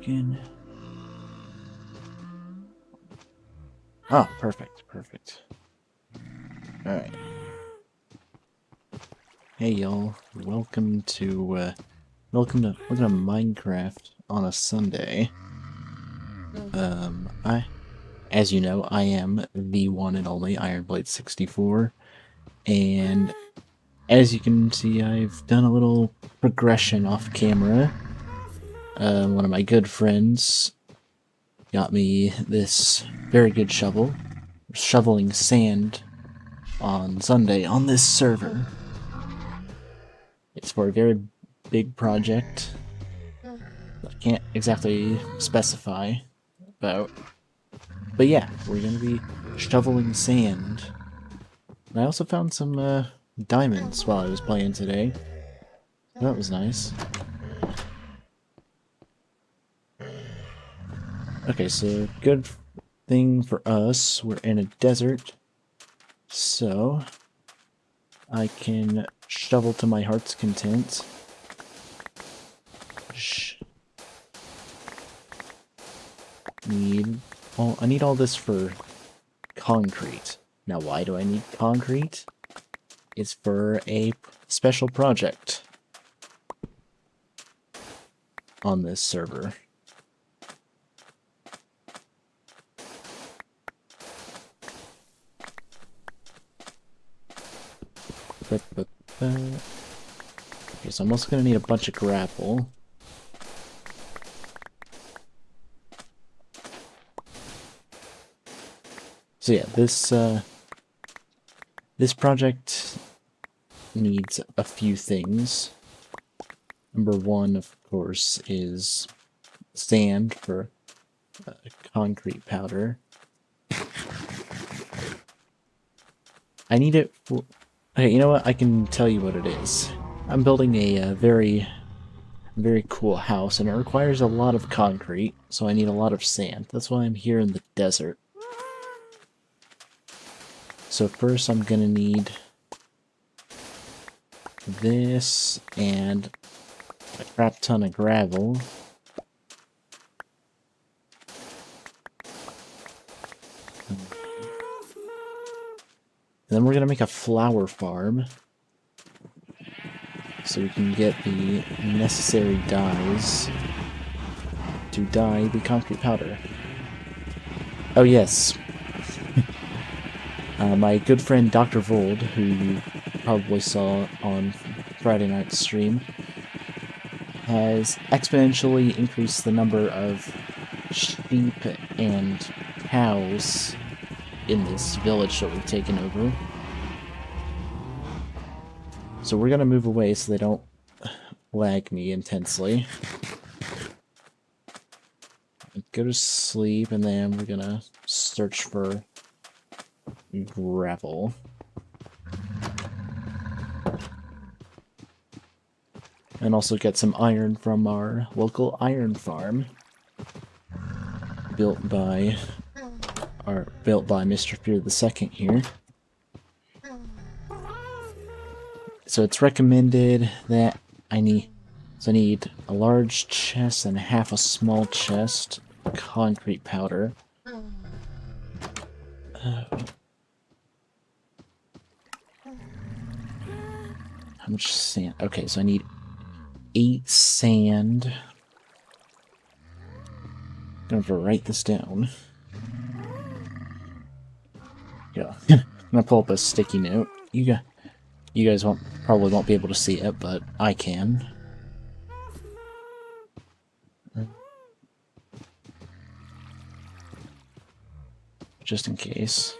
working? Oh, perfect, perfect. Alright. Hey y'all, welcome to Minecraft on a Sunday. As you know, I am the one and only Ironblade64, and as you can see, I've done a little progression off camera. One of my good friends got me this very good shovel, shoveling sand on Sunday on this server. It's for a very big project that I can't exactly specify about. But yeah, we're gonna be shoveling sand. And I also found some diamonds while I was playing today. That was nice. Okay, so good thing for us, we're in a desert, so I can shovel to my heart's content. I need all this for concrete. Now, why do I need concrete? It's for a special project on this server. Okay, so I'm also going to need a bunch of gravel. So yeah, this project needs a few things. Number one, of course, is sand for concrete powder. I need it for... Okay, you know what? I can tell you what it is. I'm building a very cool house, and it requires a lot of concrete, so I need a lot of sand. That's why I'm here in the desert. So first I'm gonna need this and a crap ton of gravel. And then we're gonna make a flower farm so we can get the necessary dyes to dye the concrete powder. Oh yes. My good friend Dr. Vold, who you probably saw on Friday night's stream, has exponentially increased the number of sheep and cows in this village that we've taken over. So we're gonna move away so they don't lag me intensely. Go to sleep, and then we're gonna search for gravel. And also get some iron from our local iron farm. Built by Mr. Fear the Second here. So it's recommended that I need a large chest and half a small chest of concrete powder. How much sand? Okay, so I need 8 sand. I'm gonna have to write this down. Yeah, I'm gonna pull up a sticky note. You guys probably won't be able to see it, but I can. Just in case.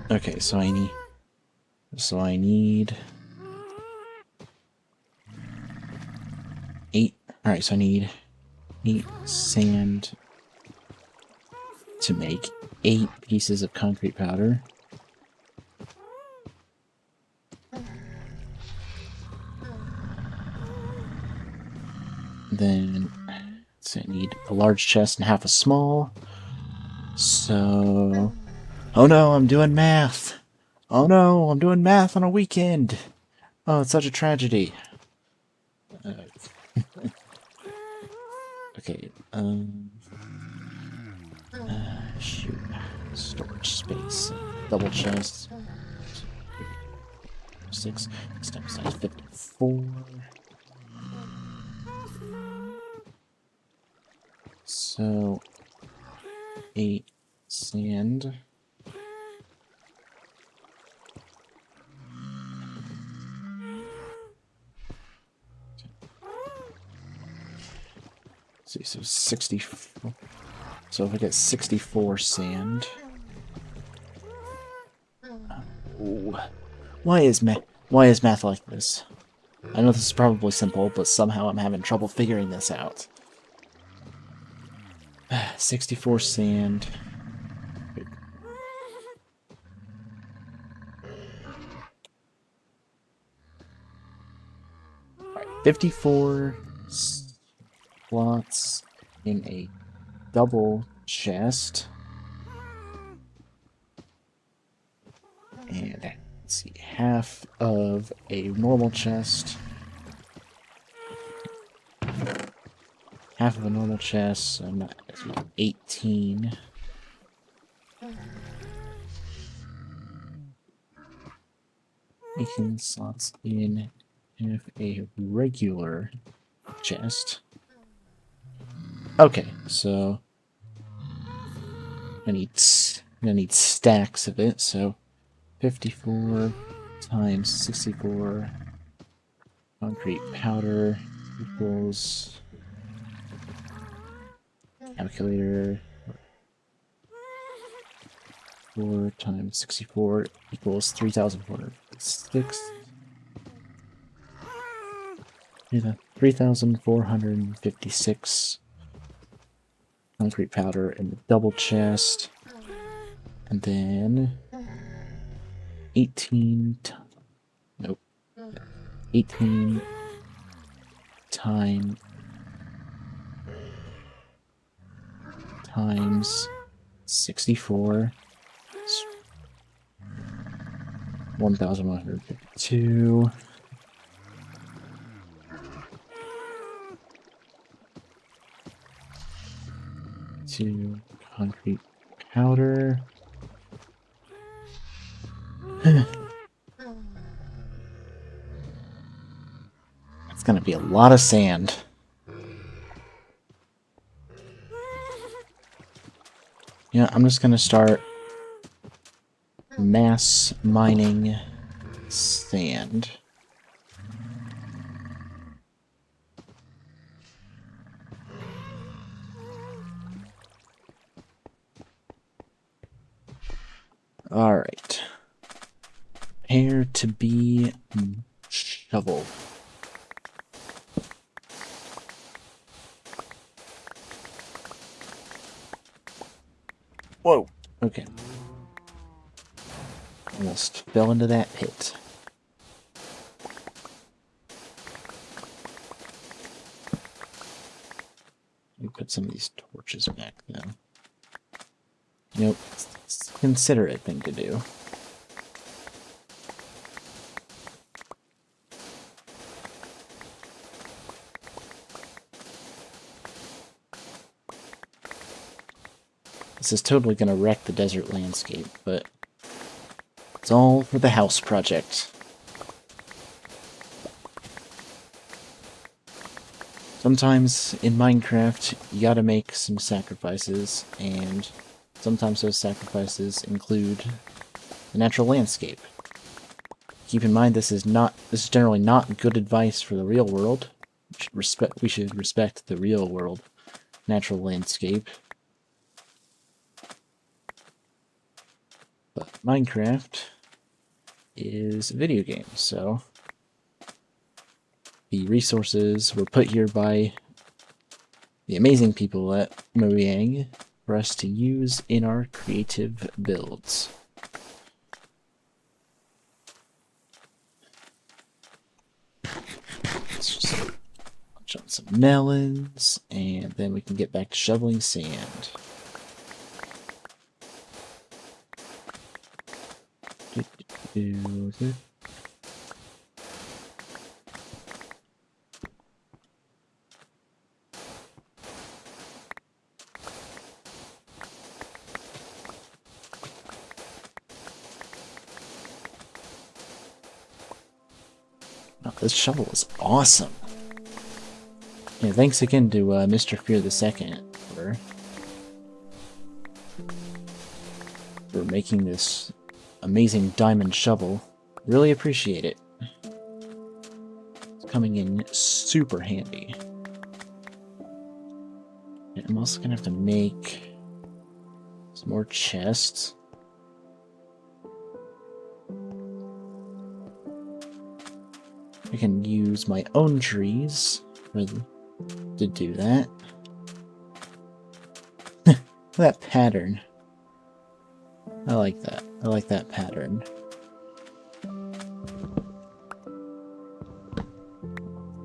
Okay, so I need 8. Alright, so I need 8 sand to make 8 pieces of concrete powder. Then so I need a large chest and half a small. So, oh no, I'm doing math. Oh no, I'm doing math on a weekend. Oh, it's such a tragedy. Okay, shoot. Storage space. Double chest. 6. Step size 54. So, 8 sand. Let's see, so 64. So if I get 64 sand. Ooh. Why is math like this? I know this is probably simple, but somehow I'm having trouble figuring this out. 64 sand. Alright, 54 slots in a double chest. And let's see, half of a normal chest. Half of a normal chest, so 18. 18 slots in half a regular chest. Okay, so I need stacks of it, so 54 times 64 concrete powder equals calculator 4 times 64 equals 3,406. 3,456 concrete powder in the double chest, and then 18 times 64 1,152. To concrete powder. That's gonna be a lot of sand. Yeah, I'm just gonna start mass mining sand. Alright. Prepare to be shoveled. Whoa. Okay. Almost fell into that pit. Let me put some of these torches back, though. Nope. It's a considerate thing to do. This is totally going to wreck the desert landscape, but it's all for the house project. Sometimes in Minecraft, you gotta make some sacrifices, and sometimes those sacrifices include the natural landscape. Keep in mind, this is generally not good advice for the real world. We should respect the real world natural landscape. But Minecraft is a video game, so the resources were put here by the amazing people at Mojang for us to use in our creative builds. Let's just punch on some melons, and then we can get back to shoveling sand. Oh, this shovel is awesome. Yeah, thanks again to Mr. Fear the Second for making this amazing diamond shovel. Really appreciate it. It's coming in super handy. And I'm also gonna have to make some more chests. I can use my own trees to do that. That pattern. I like that. I like that pattern.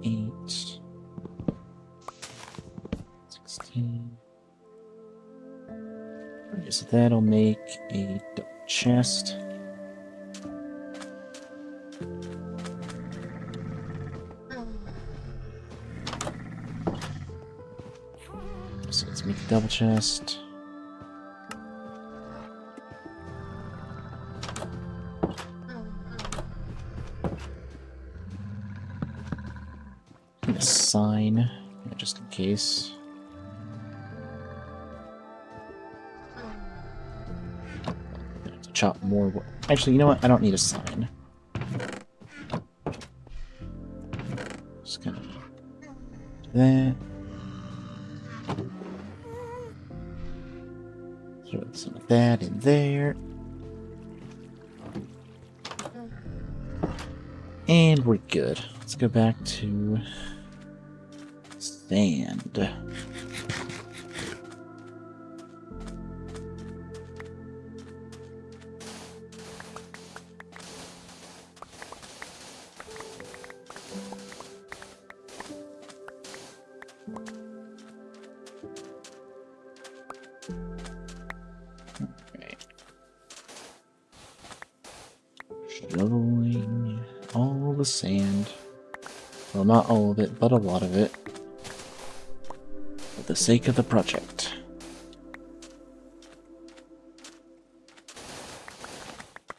Eight. 16. Okay, so that'll make a double chest. So let's make a double chest. And a sign, just in case. Chop more wood. Actually, you know what? I don't need a sign. Just gonna do that. Throw some of that in there. And we're good. Let's go back to sand. Shoveling all the sand. Well, not all of it, but a lot of it. For the sake of the project.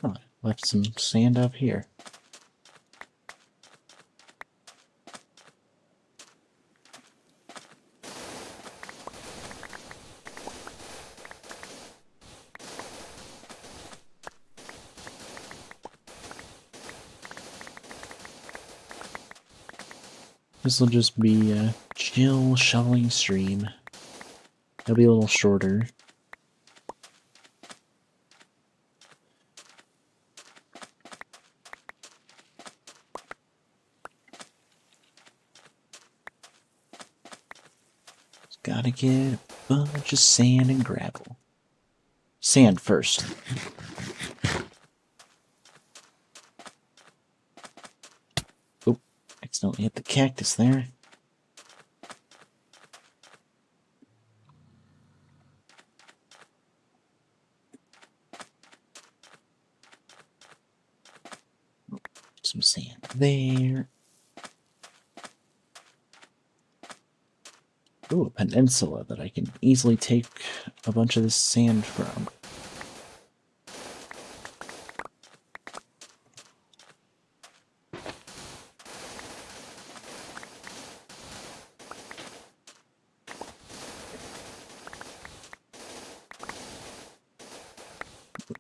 Oh, I left some sand up here. This will just be a chill shoveling stream. It'll be a little shorter. Just gotta get a bunch of sand and gravel. Sand first. Oh, accidentally hit the cactus there. Some sand there. Ooh, a peninsula that I can easily take a bunch of this sand from.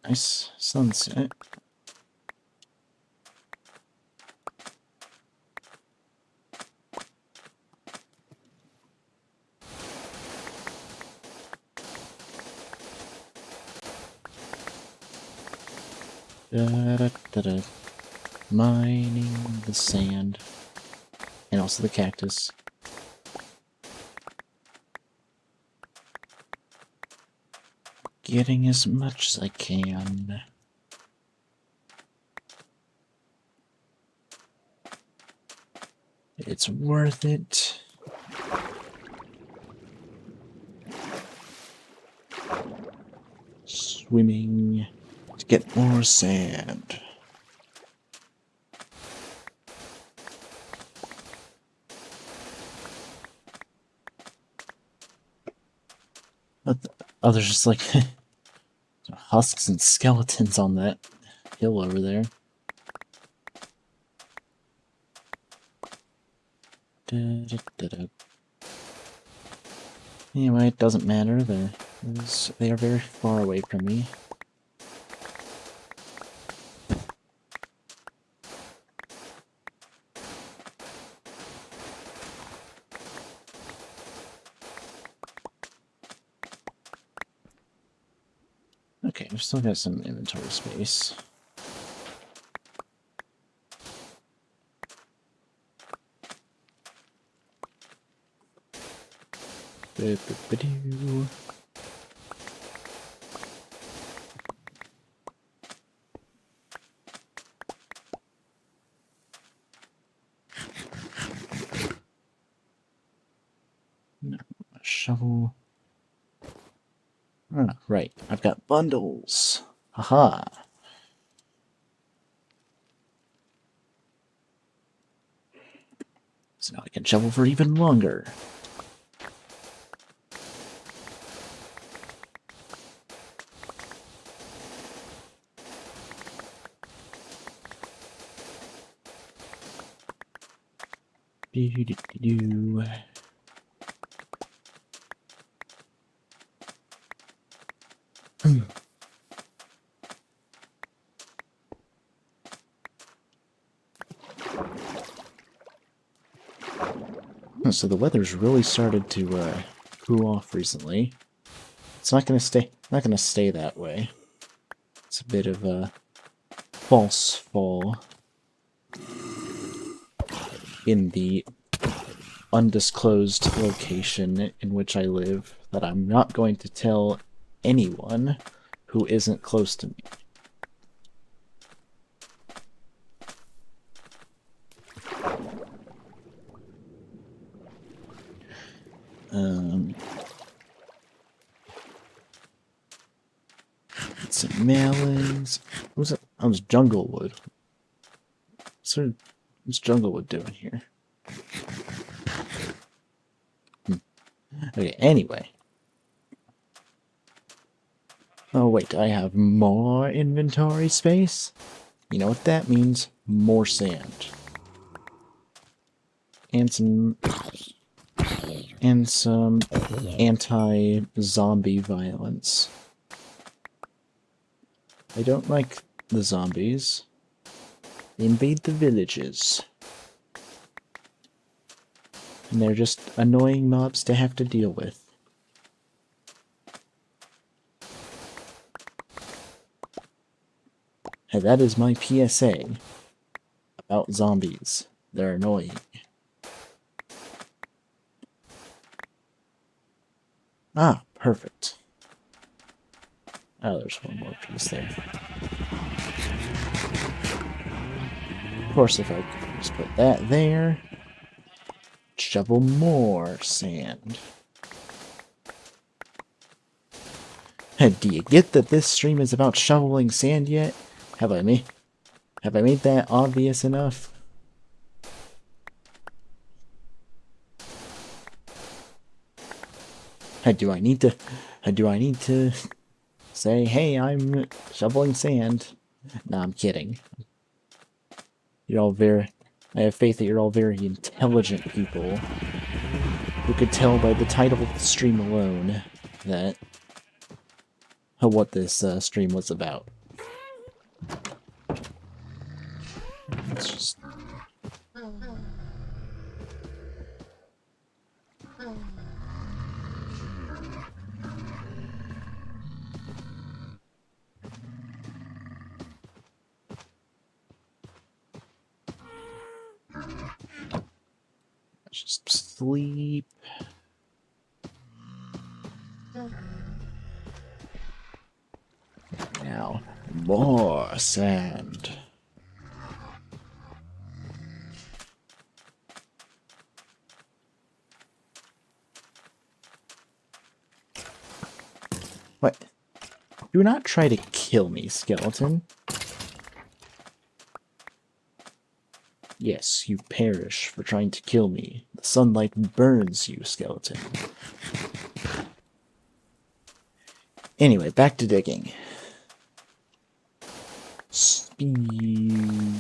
Nice sunset. Da-da-da-da. Mining the sand. And also the cactus. Getting as much as I can. It's worth it. Swimming to get more sand. Oh, there's just like husks and skeletons on that hill over there. Anyway, it doesn't matter. They are very far away from me. Okay, I've still got some inventory space. Ba-ba-ba-doo. No, a shovel. Ah, right. I've got bundles. Haha. So now I can shovel for even longer. Do-do-do-do-do. So the weather's really started to cool off recently. It's not gonna stay that way. It's a bit of a false fall in the undisclosed location in which I live that I'm not going to tell anyone who isn't close to me. Some melons. What was it? Oh, it was Junglewood. What's Junglewood doing here? Okay, anyway. Oh, wait, I have more inventory space? You know what that means? More sand. And some anti-zombie violence. I don't like the zombies. They invade the villages. And they're just annoying mobs to have to deal with. And that is my PSA about zombies. They're annoying. Ah, perfect. Oh, there's one more piece there. Of course, if I could just put that there, shovel more sand. Do you get that this stream is about shoveling sand yet? Have I made that obvious enough? Do I need to say, hey, I'm shoveling sand? No, I'm kidding. I have faith that you're all very intelligent people who could tell by the title of the stream alone that what this stream was about. Let's just... just sleep. Now, more sand. What? Do not try to kill me, skeleton. Yes, you perish for trying to kill me. The sunlight burns you, skeleton. Anyway, back to digging. Speed.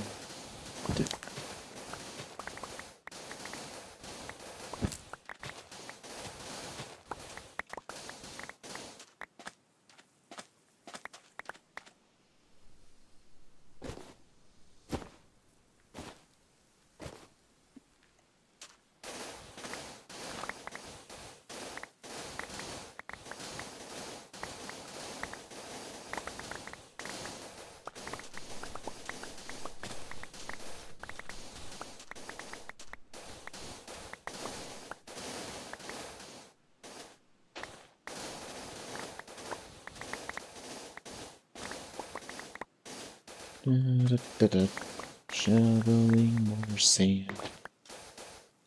Shoveling more sand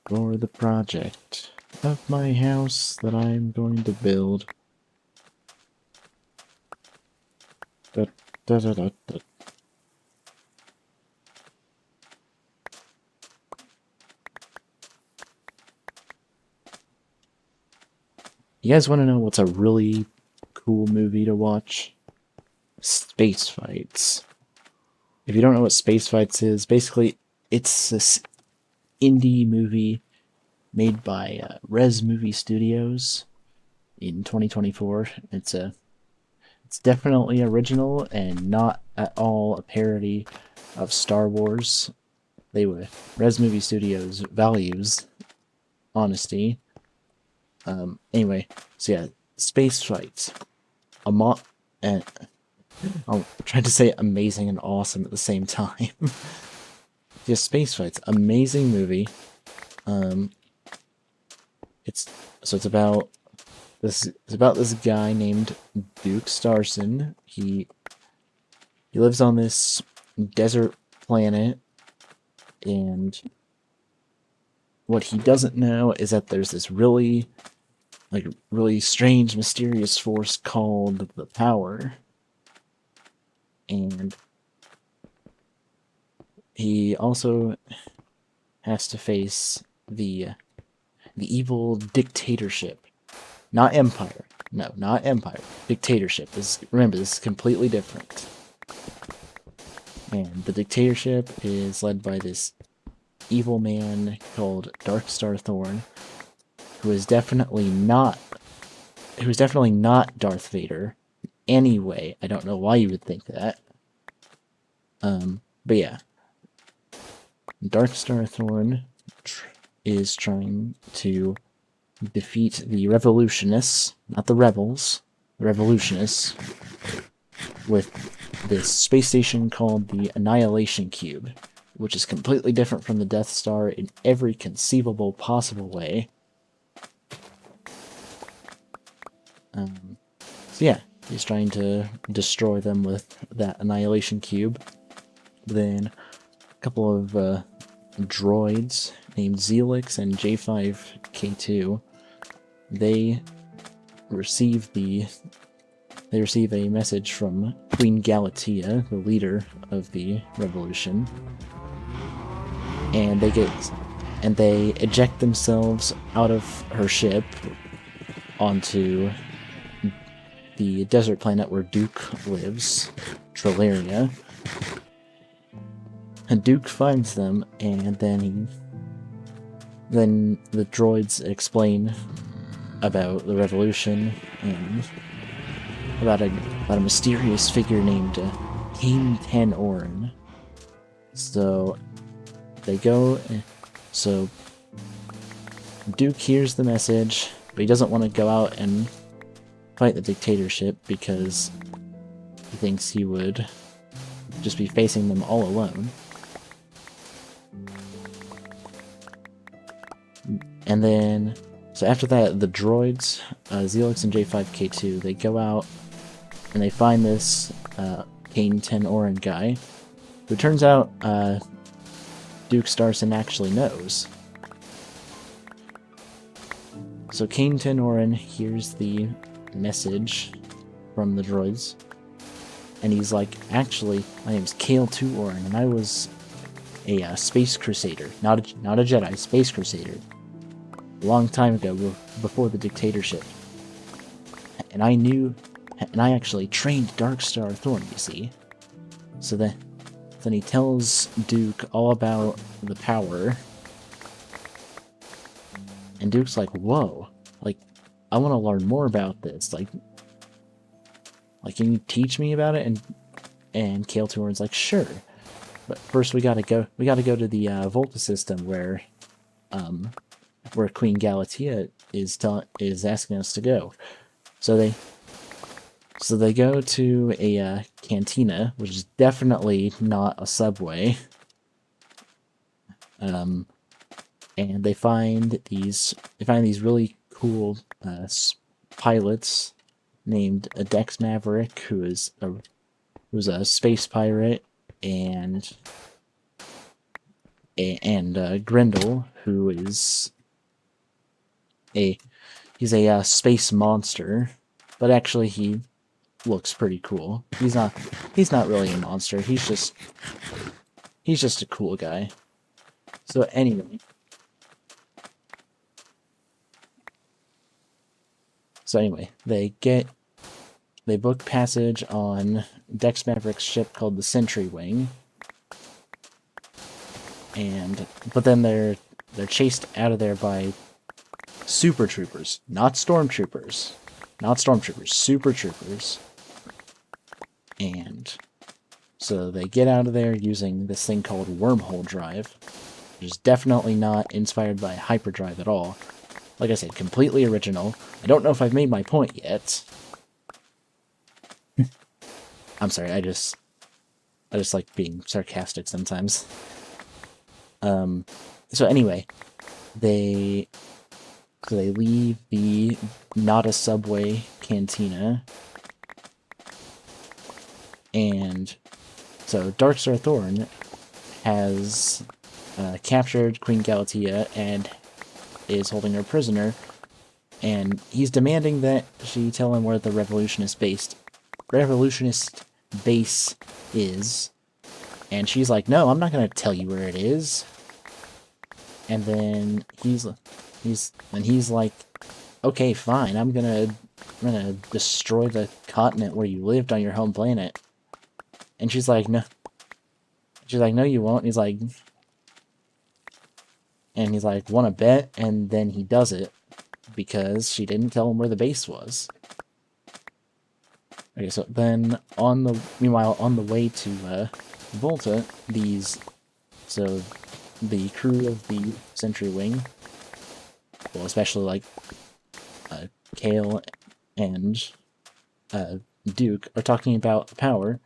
for the project of my house that I'm going to build. Da, da, da, da, da. You guys want to know what's a really cool movie to watch? Space Fights. If you don't know what Space Fights is, basically it's this indie movie made by Res Movie Studios in 2024. It's definitely original and not at all a parody of Star Wars. Res Movie Studios values honesty. Anyway, so yeah, Space Fights. And I'm trying to say amazing and awesome at the same time. Yeah, Space Fights, amazing movie. It's about this guy named Duke Starson. He lives on this desert planet, and what he doesn't know is that there's this really strange, mysterious force called the Power. And he also has to face the evil dictatorship. Not empire. No, not empire. Dictatorship. Remember, this is completely different. And the dictatorship is led by this evil man called Darkstar Thorn, who is definitely not Darth Vader. Anyway, I don't know why you would think that. But yeah. Darkstar Thorn is trying to defeat the revolutionists, not the rebels, the revolutionists, with this space station called the Annihilation Cube, which is completely different from the Death Star in every conceivable possible way. So yeah, he's trying to destroy them with that Annihilation Cube. Then a couple of droids named Zelix and J5K2, they receive a message from Queen Galatea, the leader of the revolution, and they eject themselves out of her ship onto the desert planet where Duke lives, Trilleria. And Duke finds them, and then the droids explain about the revolution and about a mysterious figure named King Ten Orin. So they go. So Duke hears the message, but he doesn't want to go out and fight the dictatorship because he thinks he would just be facing them all alone. And then, so after that, the droids, Zelix and J5K2, they go out and they find this Kane 10 Orin guy, who turns out Duke Starson actually knows. So Kane 10 Orin hears the message from the droids, and he's like, actually, my name's Kale 2 Orin, and I was a space crusader, not a Jedi, space crusader. A long time ago, before the dictatorship. And I actually trained Darkstar Thorn, you see. So then he tells Duke all about the Power. And Duke's like, whoa, like, I want to learn more about this. Like, can you teach me about it? And Kale Torn's like, sure. But first we gotta go to the Volta system where Queen Galatea is asking us to go. So they go to a cantina, which is definitely not a subway. And they find these really cool pilots named Dex Maverick, who's a space pirate, and Grendel, who is he's a space monster, but actually he looks pretty cool. He's not really a monster. He's just a cool guy. So anyway. They book passage on Dex Maverick's ship called the Sentry Wing. But then they're chased out of there by super troopers, not stormtroopers. Not stormtroopers, super troopers. And so they get out of there using this thing called wormhole drive, which is definitely not inspired by hyperdrive at all. Like I said, completely original. I don't know if I've made my point yet. I'm sorry, I just like being sarcastic sometimes. So anyway, they leave the not a subway cantina, and so Darkstar Thorn has captured Queen Galatea and is holding her prisoner, and he's demanding that she tell him where the revolutionist base is, and she's like, no, I'm not gonna tell you where it is. And then he's like, okay, fine, I'm gonna destroy the continent where you lived on your home planet. And she's like, no, you won't. And he's like, wanna bet? And then he does it because she didn't tell him where the base was. Okay, so then meanwhile on the way to Volta, the crew of the Sentry Wing, well, especially like Kale and Duke, are talking about the power,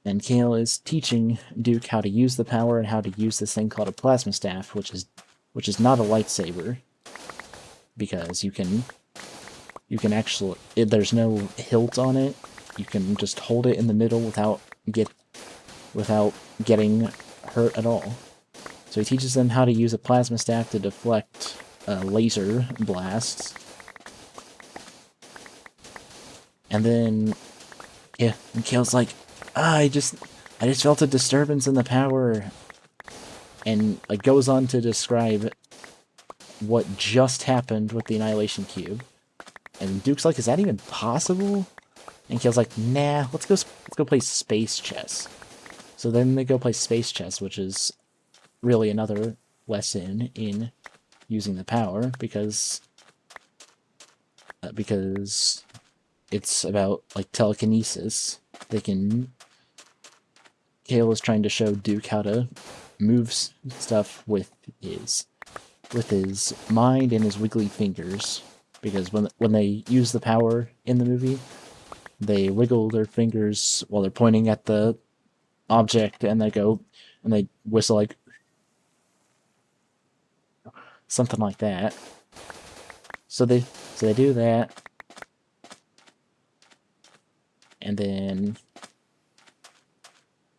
and Kale is teaching Duke how to use the power and how to use this thing called a plasma staff, which is not a lightsaber, because you can actually, there's no hilt on it. You can just hold it in the middle without getting hurt at all. So he teaches them how to use a plasma staff to deflect laser blasts. And then, yeah, and Kale's like, I just felt a disturbance in the power. And like goes on to describe what just happened with the Annihilation Cube. And Duke's like, is that even possible? And Kale's like, nah, let's go play space chess. So then they go play space chess, which is really another lesson in using the power, because it's about like telekinesis. Kale is trying to show Duke how to move stuff with his mind and his wiggly fingers, because when they use the power in the movie, they wiggle their fingers while they're pointing at the object, and they whistle like something like that. So they do that, and then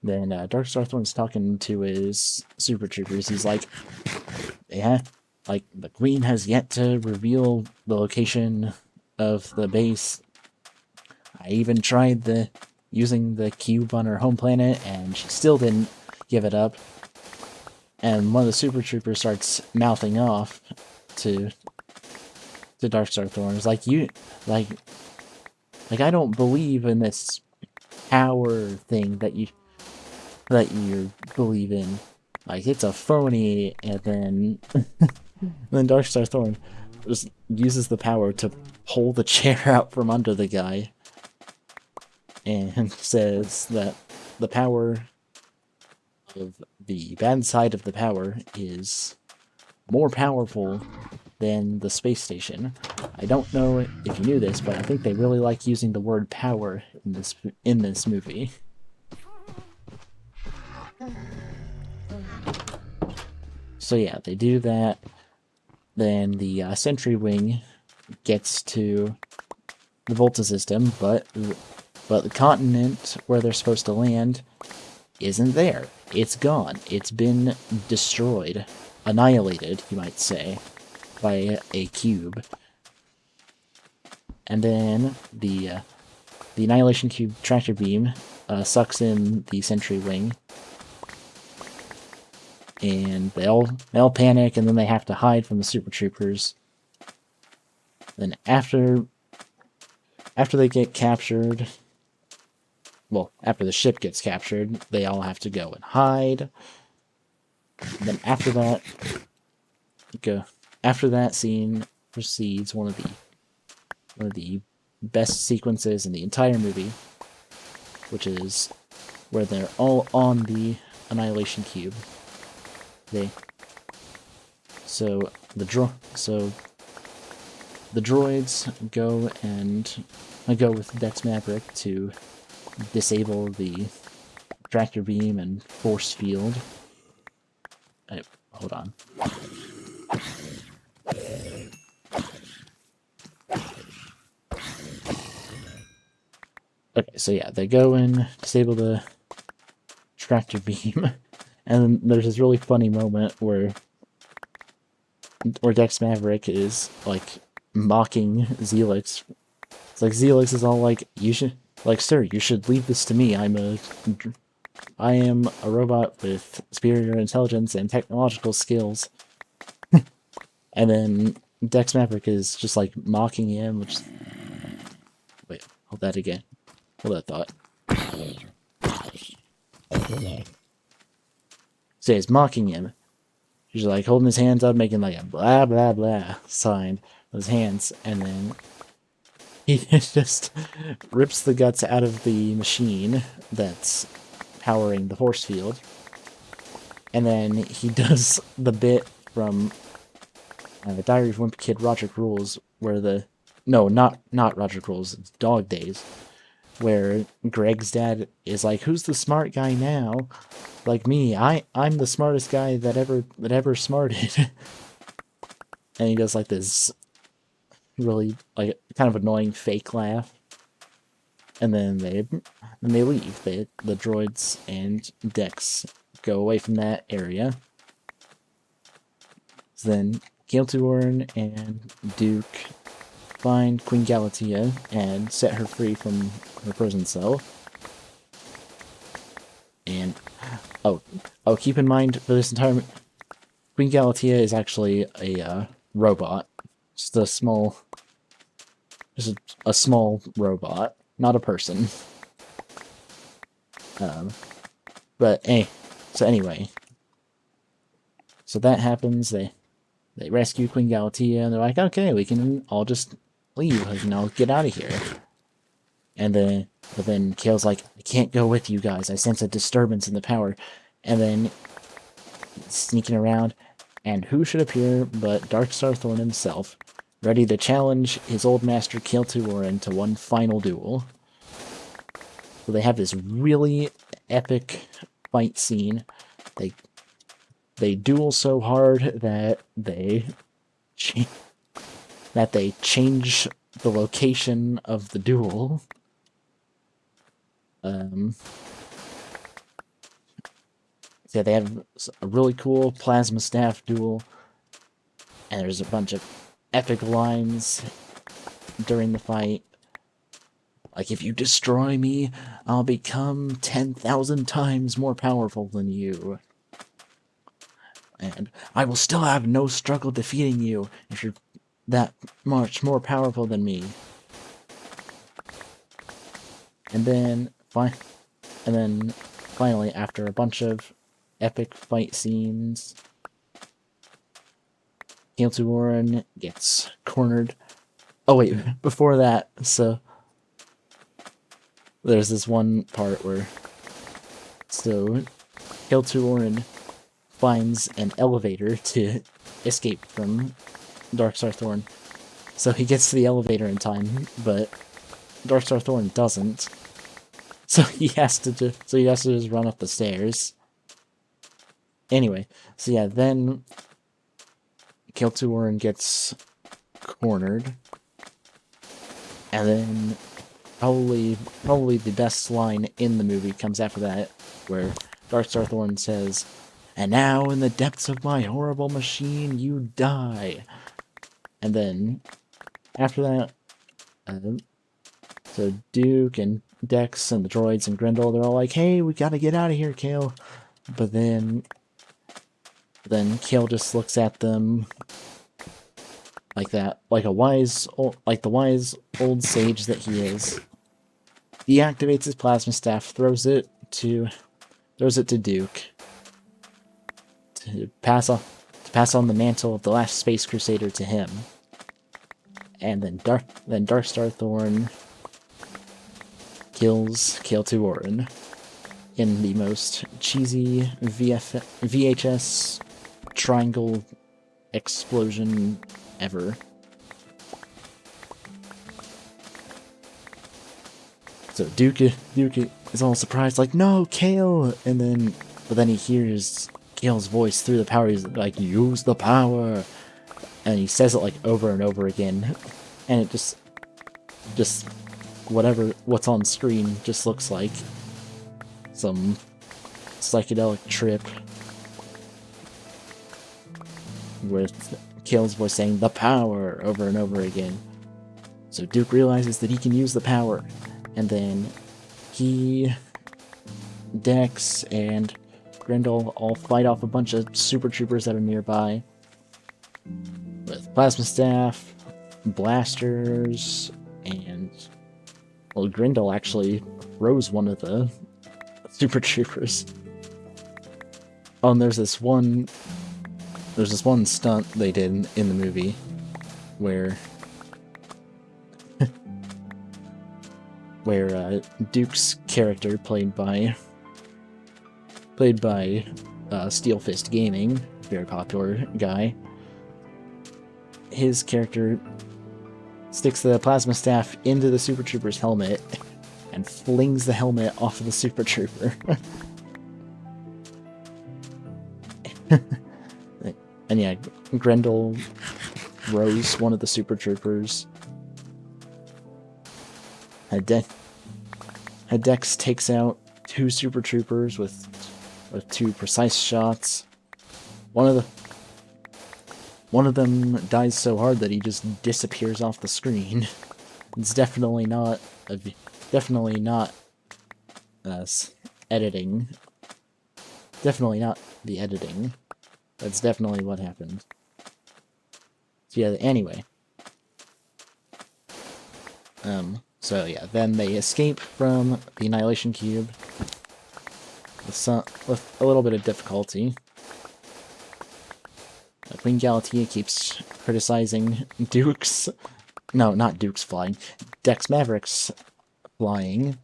Darkstar Thorn's talking to his super troopers. He's like, yeah, like the Queen has yet to reveal the location of the base. I even tried using the cube on her home planet, and she still didn't give it up. And one of the super troopers starts mouthing off to Darkstar Thorn. It's like, I don't believe in this power thing that you believe in. Like, it's a phony. And then Darkstar Thorn just uses the power to pull the chair out from under the guy, and says that the power of the bad side of the power is more powerful than the space station. I don't know if you knew this, but I think they really like using the word power in this movie. So yeah, they do that. Then the Sentry Wing gets to the Volta system, but the continent where they're supposed to land isn't there. It's gone. It's been destroyed. Annihilated, you might say, by a cube. And then the Annihilation Cube tractor beam sucks in the Sentry Wing. And they all panic, and then they have to hide from the Super Troopers. Then after they get captured, well, after the ship gets captured, they all have to go and hide. And then after that scene proceeds one of the best sequences in the entire movie, which is where they're all on the Annihilation Cube. So the droids go with Dex Maverick to disable the tractor beam and force field. Hold on. Okay, so yeah, they go and disable the tractor beam, and there's this really funny moment where Dex Maverick is like mocking Zelix. It's like Zelix is all like, sir, you should leave this to me. I am a robot with superior intelligence and technological skills. And then Dex Maverick is just like mocking him, which... Wait, hold that again. Hold that thought. So he's mocking him. He's like holding his hands up, making like a blah blah blah sign with his hands, and then he just rips the guts out of the machine that's powering the force field. And then he does the bit from the Diary of a Wimpy Kid, Roderick Rules, where not Roderick Rules, it's Dog Days, where Greg's dad is like, "Who's the smart guy now?" Like me, I'm the smartest guy that ever smarted. And he does like this really like kind of annoying fake laugh. And then they leave. The droids and Dex go away from that area. So then Keeltuorn and Duke find Queen Galatea and set her free from her prison cell. And keep in mind for this entire Queen Galatea is actually a robot, just a small robot, not a person. So anyway, so that happens. They rescue Queen Galatea, and they're like, okay, we can all just leave, get out of here. But then Kale's like, I can't go with you guys. I sense a disturbance in the power. And then sneaking around, and who should appear but Darkstar Thorn himself, ready to challenge his old master Keeltuorn to one final duel. So they have this really epic fight scene. They duel so hard that they change the location of the duel. Yeah, they have a really cool plasma staff duel, and there's a bunch of epic lines during the fight. Like, if you destroy me, I'll become 10,000 times more powerful than you. And I will still have no struggle defeating you if you're that much more powerful than me. And then finally, after a bunch of epic fight scenes, Keeltuorn gets cornered. Oh wait, before that, so there's this one part where Keeltuorn finds an elevator to escape from Darkstar Thorn. So he gets to the elevator in time, but Darkstar Thorn doesn't. So he has to just run up the stairs. Anyway, so yeah, then Keeltuorn gets cornered, and then probably the best line in the movie comes after that, where Darkstar Thorn says, "And now, in the depths of my horrible machine, you die." And then, after that, so Duke and Dex and the droids and Grendel, they're all like, "Hey, we gotta get out of here, Kale." But then Kale just looks at them like that, like the wise old sage that he is. Deactivates his plasma staff, throws it to Duke to pass on the mantle of the last Space Crusader to him. And then Darkstar Thorn kills Kale Tuorin in the most cheesy VHS triangle explosion ever. So Duke is all surprised, like, "No, Kale!" But then he hears Kale's voice through the power. He's like, "Use the power!" And he says it like over and over again. And it just what's on screen just looks like some psychedelic trip with Kale's voice saying "the power" over and over again. So Duke realizes that he can use the power, and then he, Dex, and Grendel all fight off a bunch of super troopers that are nearby with plasma staff, blasters, and well, Grendel actually throws one of the super troopers. Oh, and there's this one stunt they did in the movie where Duke's character, played by Steel Fist Gaming, very popular guy, his character sticks the plasma staff into the Super Trooper's helmet and flings the helmet off of the Super Trooper. And yeah, Grendel throws one of the Super Troopers. Dex takes out two Super Troopers with two precise shots. One of them dies so hard that he just disappears off the screen. It's definitely not editing. Definitely not the editing. That's definitely what happened. So yeah, anyway. So yeah, then they escape from the Annihilation Cube with a little bit of difficulty. Queen Galatea keeps criticizing Dex Maverick's flying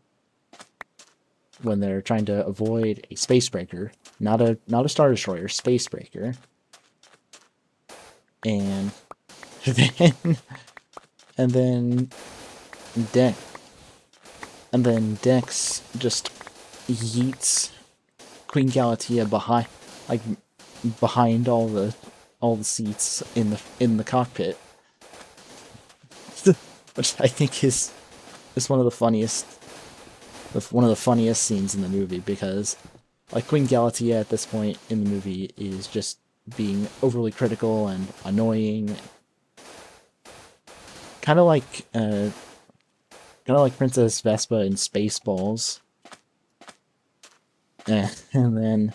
when they're trying to avoid a spacebreaker, not a Star Destroyer, spacebreaker. And then Dex just yeets Queen Galatea behind all the seats in the cockpit, which I think is one of the funniest scenes in the movie, because like Queen Galatea at this point in the movie is just being overly critical and annoying, kind of like Princess Vespa in Spaceballs. And then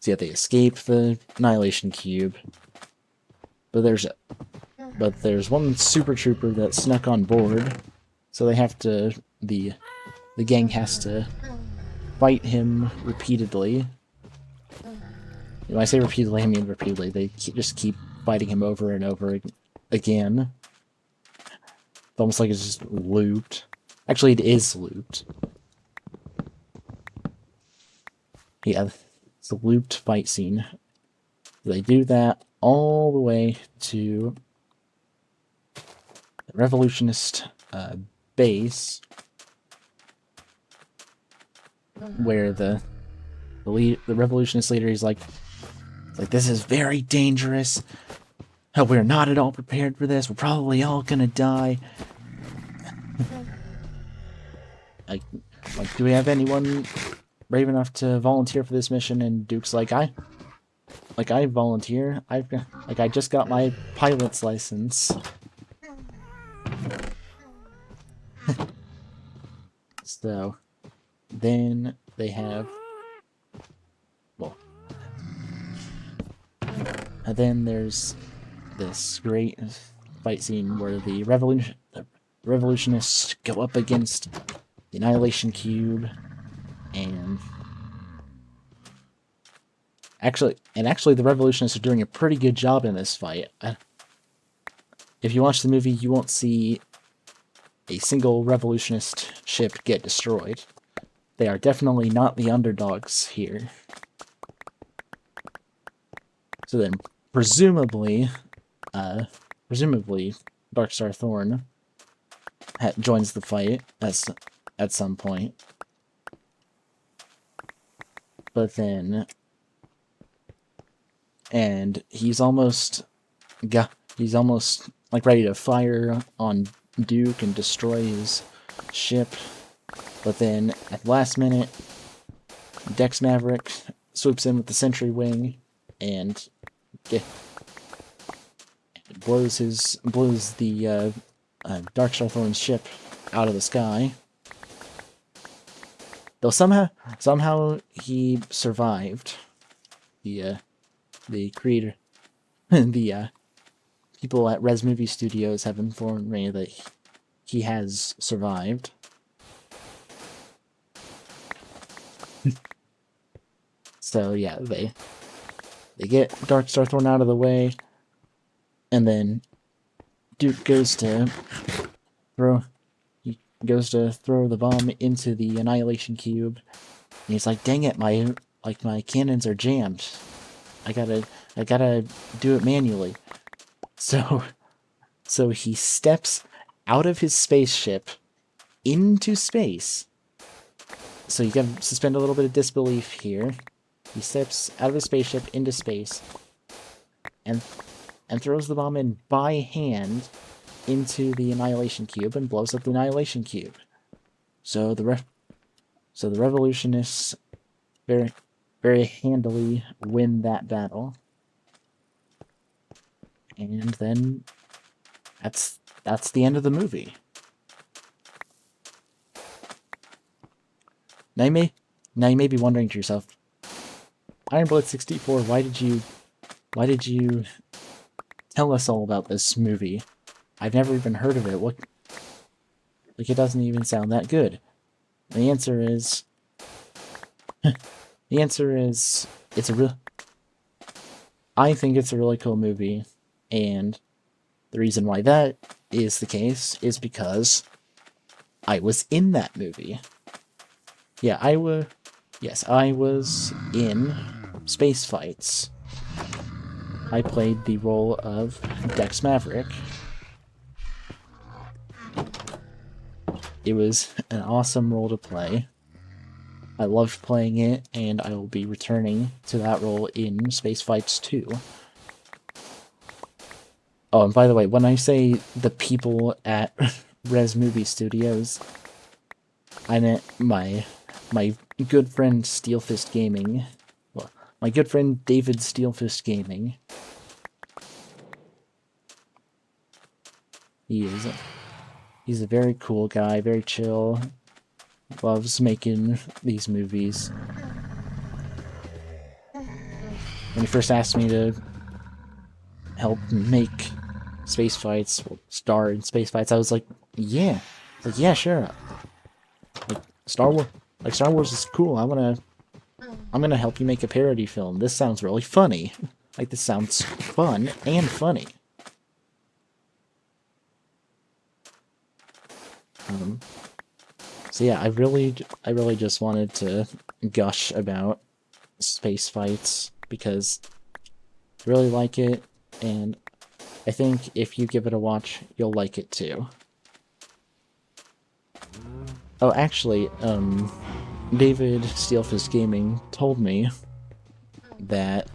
so yeah, they escape the Annihilation Cube, but there's one Super Trooper that snuck on board, so they have to the gang has to fight him repeatedly. When I say repeatedly, I mean repeatedly. They just keep fighting him over and over again. It's almost like it's just looped. Actually, it is looped. Yeah, it's a looped fight scene. They do that all the way to the Revolutionist base, where the Revolutionist leader is like, "This is very dangerous. We're not at all prepared for this. We're probably all gonna die." Like, do we have anyone brave enough to volunteer for this mission, and Duke's like, I volunteer. I just got my pilot's license. So then they have, well, and then there's this great fight scene where the revolutionists go up against the Annihilation Cube, and actually the revolutionists are doing a pretty good job in this fight. If you watch the movie, you won't see a single revolutionist ship get destroyed. They are definitely not the underdogs here. So then, presumably Darkstar Thorn joins the fight at some point. But then, and he's almost like ready to fire on Duke and destroy his ship. But then, at the last minute, Dex Maverick swoops in with the Sentry Wing and blows the Darkstar Thorn's ship out of the sky. Though somehow he survived. The creator, the people at Res Movie Studios have informed me that he has survived. So yeah, they get Darkstar Thorn out of the way, and then Duke goes to throw the bomb into the Annihilation Cube, and he's like, "Dang it, my cannons are jammed. I gotta do it manually." So he steps out of his spaceship into space. So you gotta suspend a little bit of disbelief here. He steps out of his spaceship into space and throws the bomb in by hand into the Annihilation Cube and blows up the Annihilation Cube. So the revolutionists very, very handily win that battle. And then that's the end of the movie. Now you may be wondering to yourself, Iron Blood 64, why did you tell us all about this movie? I've never even heard of it. It doesn't even sound that good. The answer is I think it's a really cool movie, and the reason why that is the case is because I was in that movie. Yeah, I was in Space Fights. I played the role of Dex Maverick. It was an awesome role to play. I loved playing it, and I will be returning to that role in Space Fights 2. Oh, and by the way, when I say the people at Res Movie Studios, I meant my good friend Steelfist Gaming. Well, my good friend David Steelfist Gaming. He's a very cool guy, very chill. Loves making these movies. When he first asked me to help make Space Fights, or star in Space Fights, I was like, yeah. Like, yeah, sure. Star Wars is cool. I'm gonna help you make a parody film. This sounds really funny. Like, this sounds fun and funny. So yeah, I really just wanted to gush about Space Fights because I really like it, and I think if you give it a watch, you'll like it too. Oh, actually, David Steelfist Gaming told me that...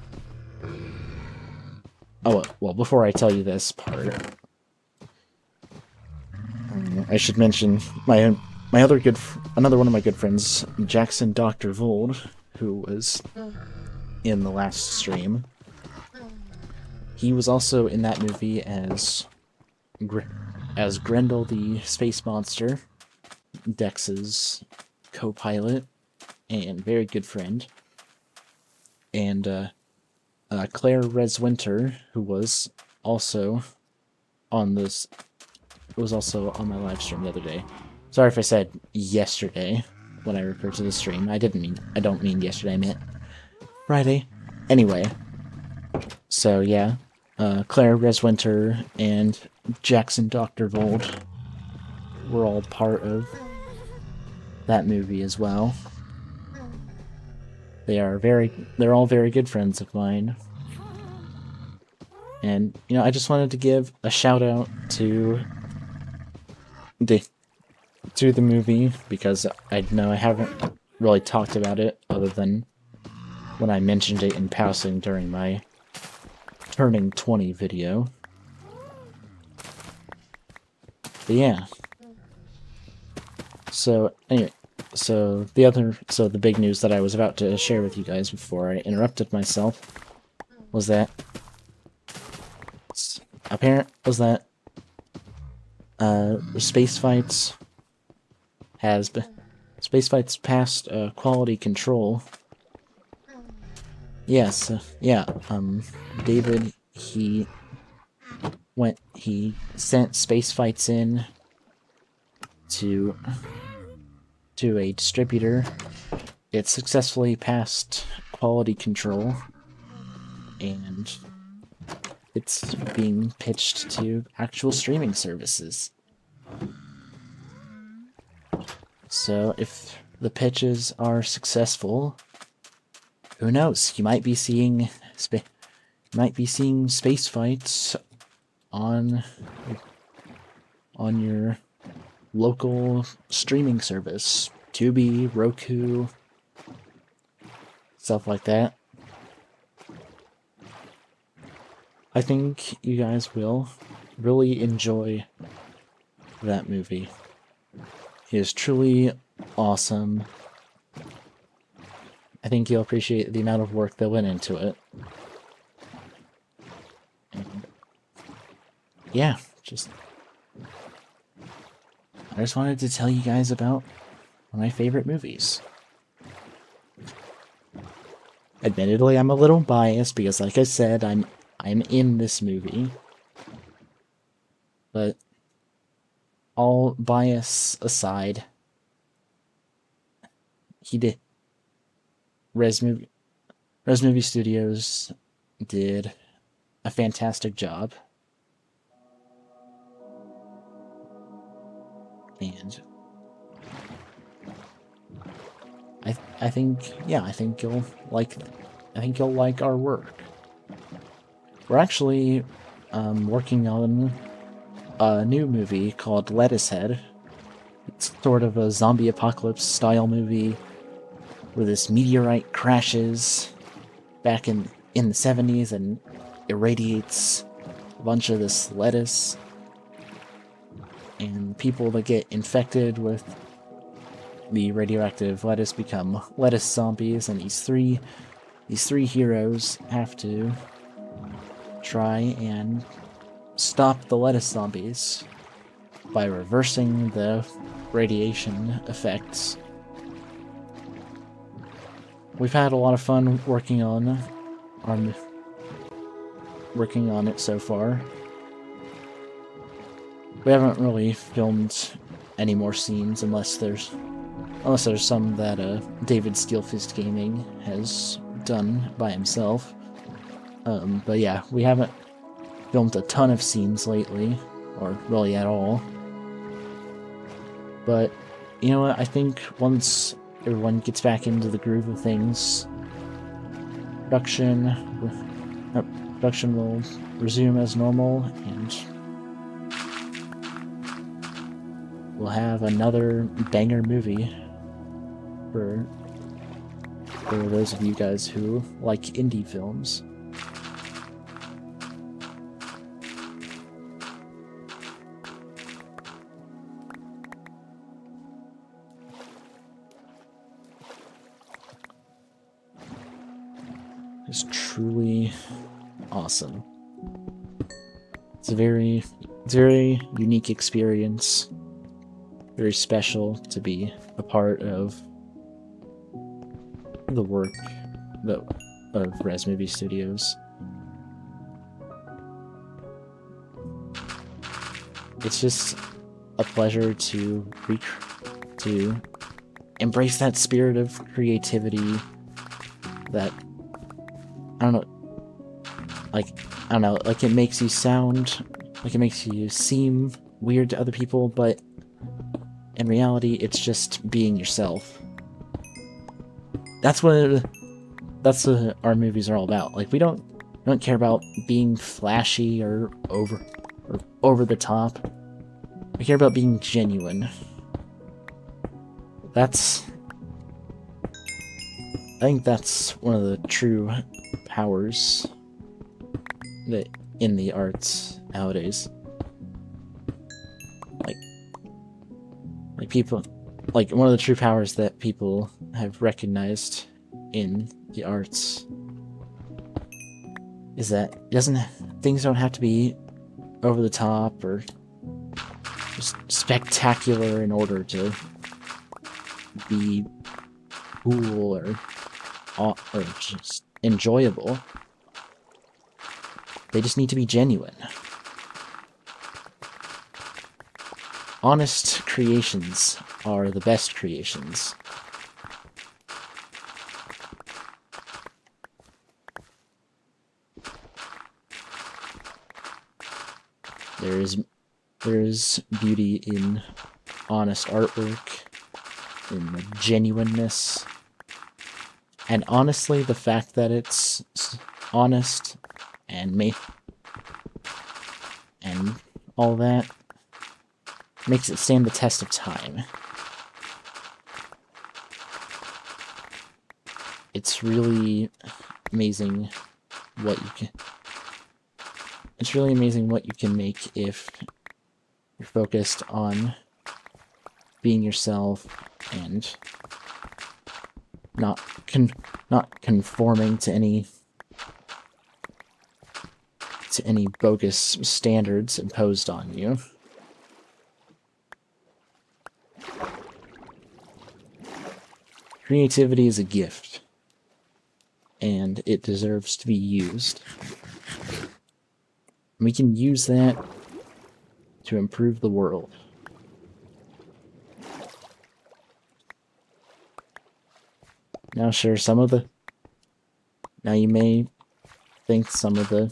Oh, well, before I tell you this part, I should mention my my another one of my good friends, Jackson Dr. Vold, who was in the last stream. He was also in that movie as Grendel the space monster, Dex's co-pilot and very good friend. And Claire Reswinter, who was also on this, was also on my live stream the other day. Sorry if I said yesterday when I referred to the stream. I don't mean yesterday, I meant Friday. Anyway, so yeah, Claire Reswinter and Jackson Dr. Vold were all part of that movie as well. They're all very good friends of mine. And, you know, I just wanted to give a shout out to the movie, because I know I haven't really talked about it other than when I mentioned it in passing during my turning 20 video. But yeah. So anyway, so the big news that I was about to share with you guys before I interrupted myself was that Spacefight's passed quality control. Yes, yeah. David, he sent Spacefight's in to a distributor. It successfully passed quality control, and it's being pitched to actual streaming services. So if the pitches are successful, who knows? You might be seeing space fights on your local streaming service, Tubi, Roku, stuff like that. I think you guys will really enjoy that movie. It is truly awesome. I think you'll appreciate the amount of work that went into it. And yeah, I just wanted to tell you guys about one of my favorite movies. Admittedly, I'm a little biased because, like I said, I'm in this movie. But all bias aside, Res Movie Studios did a fantastic job. And I think you'll like our work. We're actually working on a new movie called Lettucehead. It's sort of a zombie apocalypse style movie where this meteorite crashes back in the 70s and irradiates a bunch of this lettuce, and people that get infected with the radioactive lettuce become lettuce zombies, and these three heroes have to try and stop the lettuce zombies by reversing the radiation effects. We've had a lot of fun working on it so far. We haven't really filmed any more scenes unless there's some that David Steelfist Gaming has done by himself. But yeah, we haven't filmed a ton of scenes lately, or really at all. But you know what? I think once everyone gets back into the groove of things, production will resume as normal, and we'll have another banger movie for those of you guys who like indie films. is truly awesome. It's a very unique experience. Very special to be a part of the work of Res Movie Studios. It's just a pleasure to embrace that spirit of creativity that I don't know, like it makes you sound like it makes you seem weird to other people, but in reality it's just being yourself. That's what our movies are all about. Like we don't care about being flashy or over the top. We care about being genuine. I think that's one of the true powers that in the arts nowadays. Like people, like one of the true powers that people have recognized in the arts is that things don't have to be over the top or just spectacular in order to be cool or just enjoyable. They just need to be genuine. Honest creations are the best creations. There's beauty in honest artwork, in the genuineness, and honestly, the fact that it's honest and all that makes it stand the test of time. It's really amazing what you can. It's really amazing what you can make if you're focused on being yourself and not conforming to any bogus standards imposed on you. Creativity is a gift, and it deserves to be used. We can use that to improve the world. Now, sure, now you may think some of the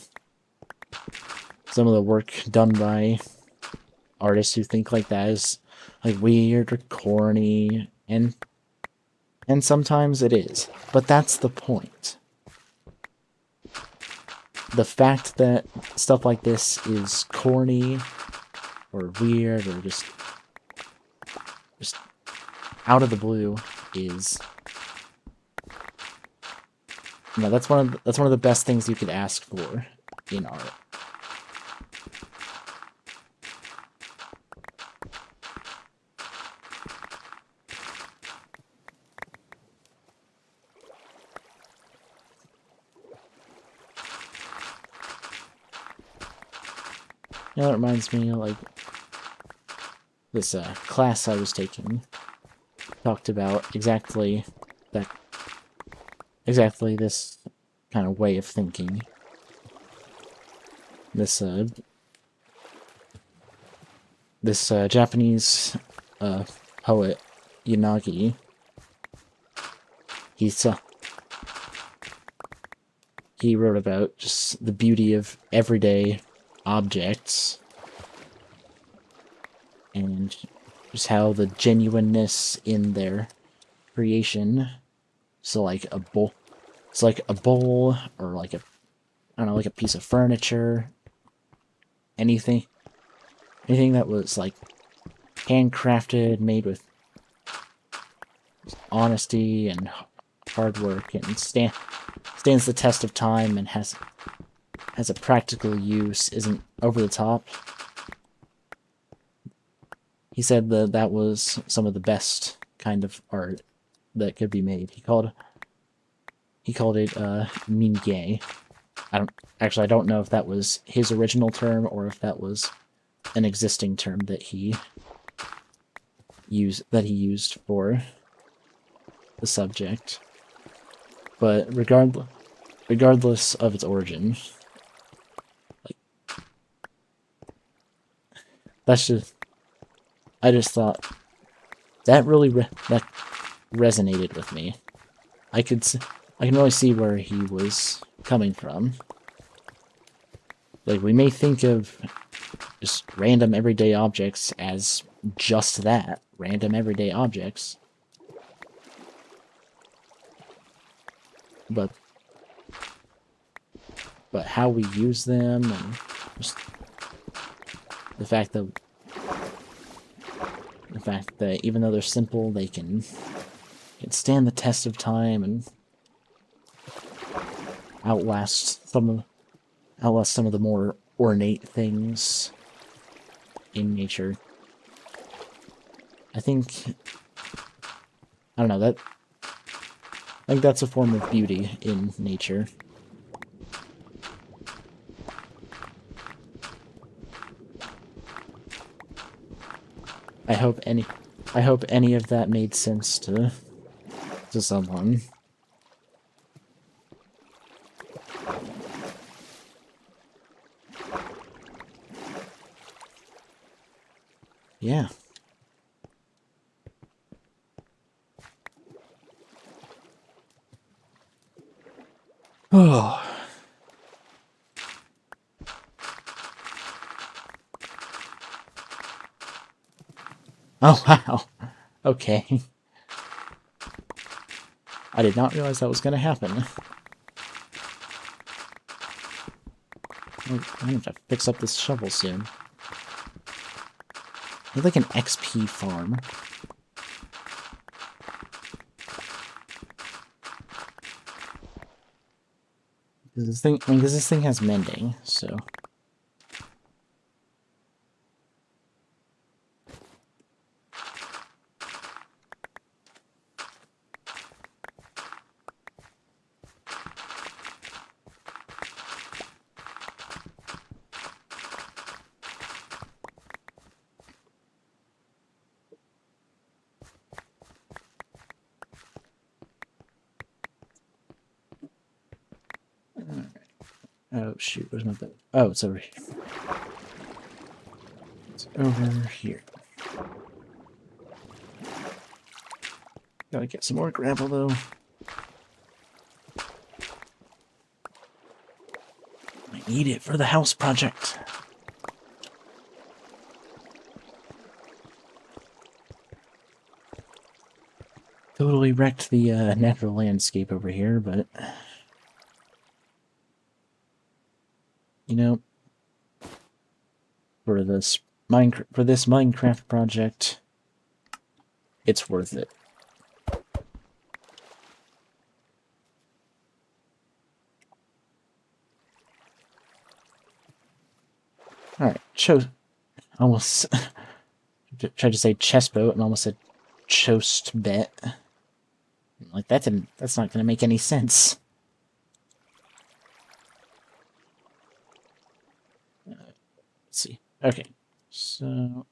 work done by artists who think like that is like weird or corny, and sometimes it is, but that's the point. The fact that stuff like this is corny or weird or just out of the blue is, you know, that's one of the best things you could ask for in art. You know, it reminds me of, like, this class I was taking talked about exactly this kind of way of thinking. This Japanese poet Yanagi, he wrote about just the beauty of everyday objects and just how the genuineness in their creation. So like a bowl, or like like a piece of furniture, anything that was like handcrafted, made with honesty and hard work, and stands the test of time and has a practical use, isn't over the top. He said that was some of the best kind of art that could be made. He called he called it Mingay. I don't know if that was his original term or if that was an existing term that he used for the subject. But regardless of its origin, like I just thought that really that resonated with me. I can really see where he was coming from. Like, we may think of just random everyday objects as just that, random everyday objects. But how we use them, and just the fact that even though they're simple, they can stand the test of time and outlast some of the more ornate things in nature. I don't know, I think that's a form of beauty in nature. I hope any of that made sense to someone. Yeah. Oh. Oh, wow. Okay. I did not realize that was going to happen. I'm going to have to fix up this shovel soon. It's like an XP farm. Because this thing has mending, so... Oh, shoot, where's my boat? Oh, it's over here. It's over here. Gotta get some more gravel, though. I need it for the house project. Totally wrecked the natural landscape over here, but... You know, for this Minecraft project, it's worth it. Alright, almost tried to say chess boat and almost said choast bet. Like, that's not gonna make any sense. Let's see. Okay, so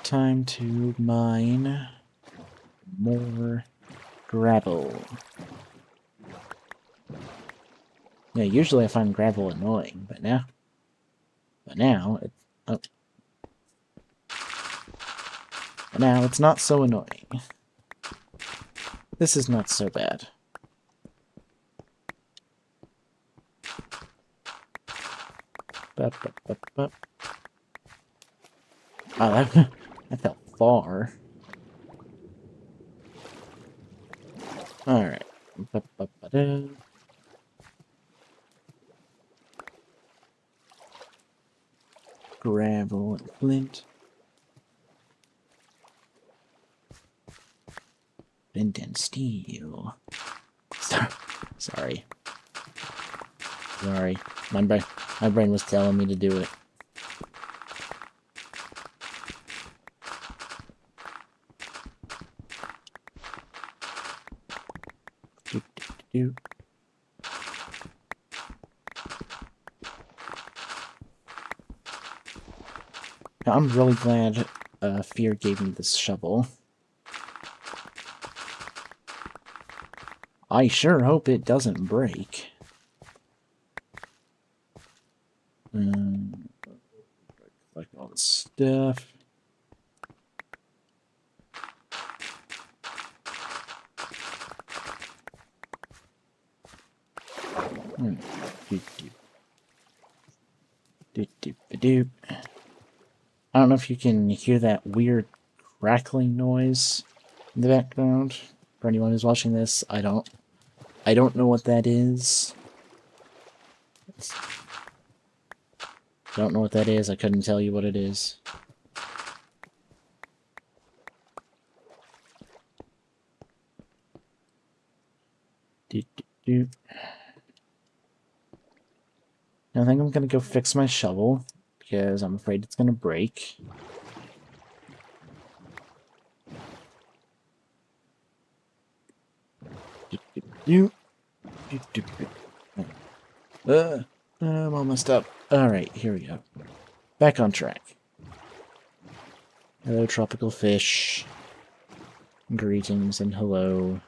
time to mine more gravel. Yeah, usually I find gravel annoying, but now it's now it's not so annoying. This is not so bad. Oh, that felt far. Alright. Gravel and flint. Flint and steel. Sorry. My brain was telling me to do it. do. Now, I'm really glad Fear gave me this shovel. I sure hope it doesn't break. Like all this stuff. I don't know if you can hear that weird crackling noise in the background. For anyone who's watching this, I don't know what that is. Don't know what that is. I couldn't tell you what it is. Now I think I'm gonna go fix my shovel because I'm afraid it's gonna break. I'm all messed up. Alright, here we go. Back on track. Hello, tropical fish. Greetings and hello.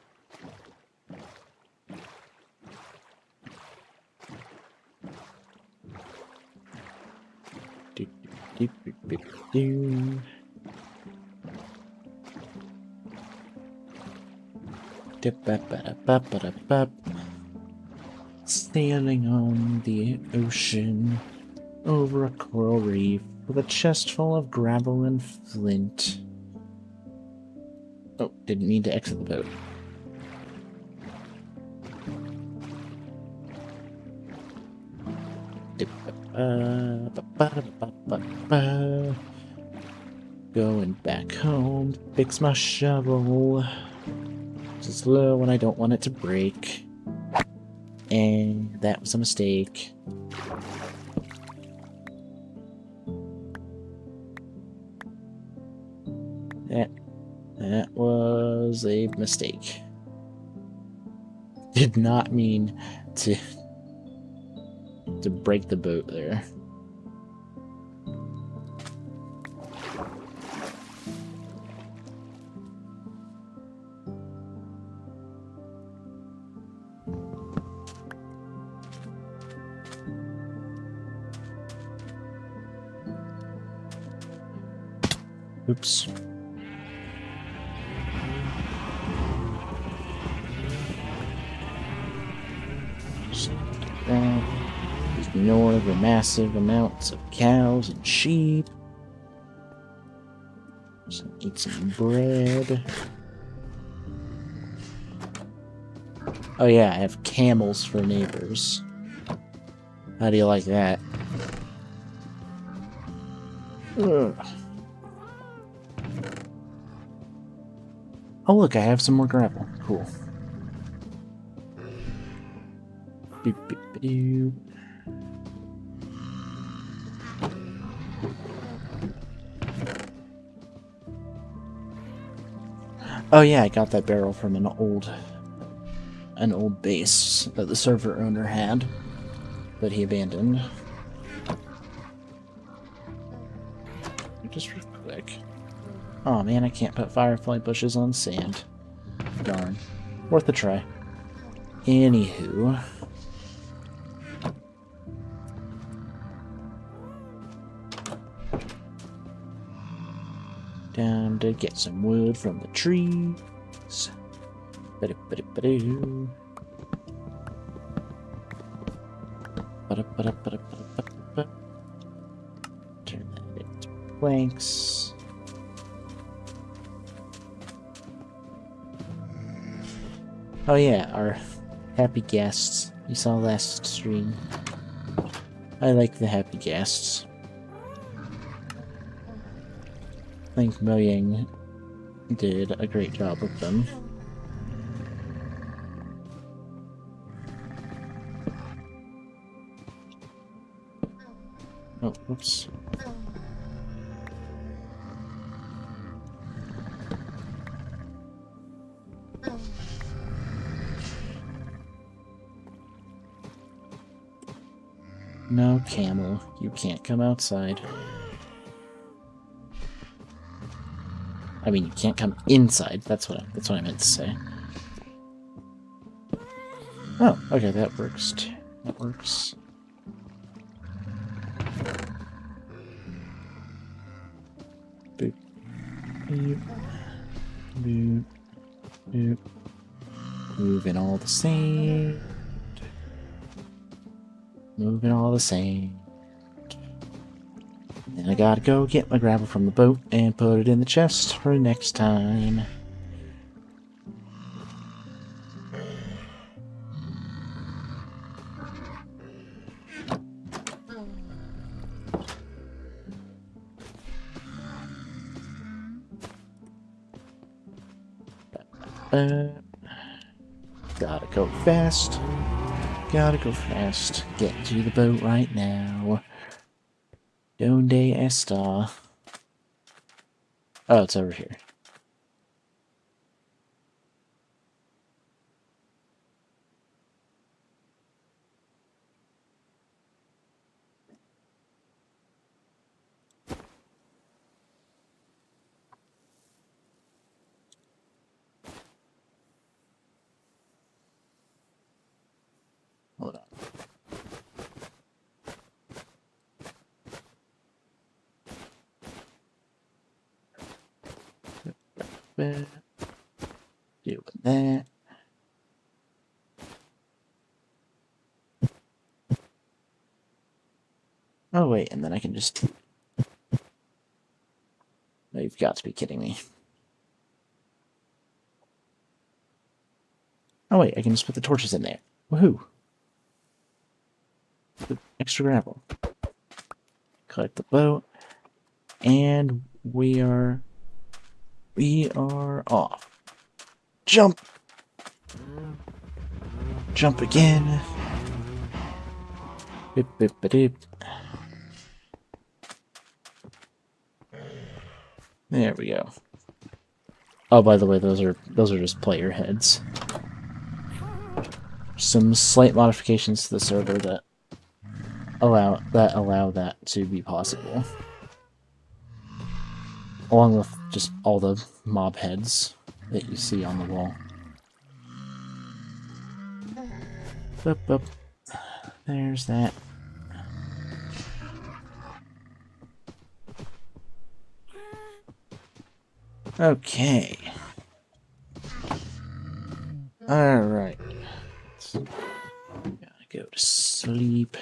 Standing on the ocean over a coral reef with a chest full of gravel and flint. Oh, didn't mean to exit the boat. Going back home, fix my shovel. It's slow when I don't want it to break. And that was a mistake. That was a mistake. Did not mean to break the boat there. Oops. Ignore the massive amounts of cows and sheep. Just eat some bread. Oh yeah, I have camels for neighbors. How do you like that? Ugh. Oh look, I have some more gravel. Cool. Beep, beep, beep. Oh yeah, I got that barrel from an old base that the server owner had, that he abandoned. Just real quick. Oh man, I can't put firefly bushes on sand. Darn. Worth a try. Anywho. Time to get some wood from the trees. Ba-da-ba-da-ba-doo. Ba-da-ba-da-ba-da-ba-da-ba. Turn that into planks. Oh yeah, our happy guests. You saw last stream. I like the happy guests. I think Mo-Yang did a great job with them. Oh, whoops. No, camel, you can't come outside. I mean, you can't come inside. That's what I meant to say. Oh, okay, that works. That works. Boop. Boop. Boop. Boop. Moving all the same. Moving all the same. Then I gotta go get my gravel from the boat and put it in the chest for next time. Gotta go fast. Gotta go fast. Get to the boat right now. Donde está? Oh, it's over here. Hold on. Doing that. Oh, wait, and then I can just... Oh, you've got to be kidding me. Oh, wait, I can just put the torches in there. Woohoo! Put extra gravel. Collect the boat. And we are off. Jump! Jump again. Bip, bip, bip, bip. There we go. Oh, by the way, those are just player heads. Some slight modifications to the server that allow that to be possible. Along with just all the mob heads that you see on the wall. Boop, boop. There's that. Okay. Alright. Gotta go to sleep.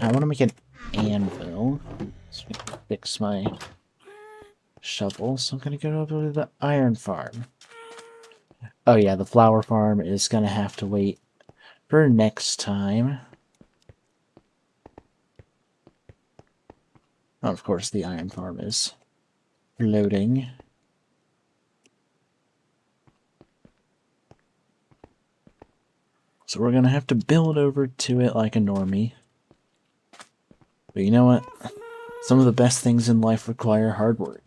I want to make an anvil. So I can fix my shovel. So I'm going to go over to the iron farm. Oh yeah, the flower farm is going to have to wait for next time. Oh, of course, the iron farm is loading. So we're going to have to build over to it like a normie. But you know what? Some of the best things in life require hard work.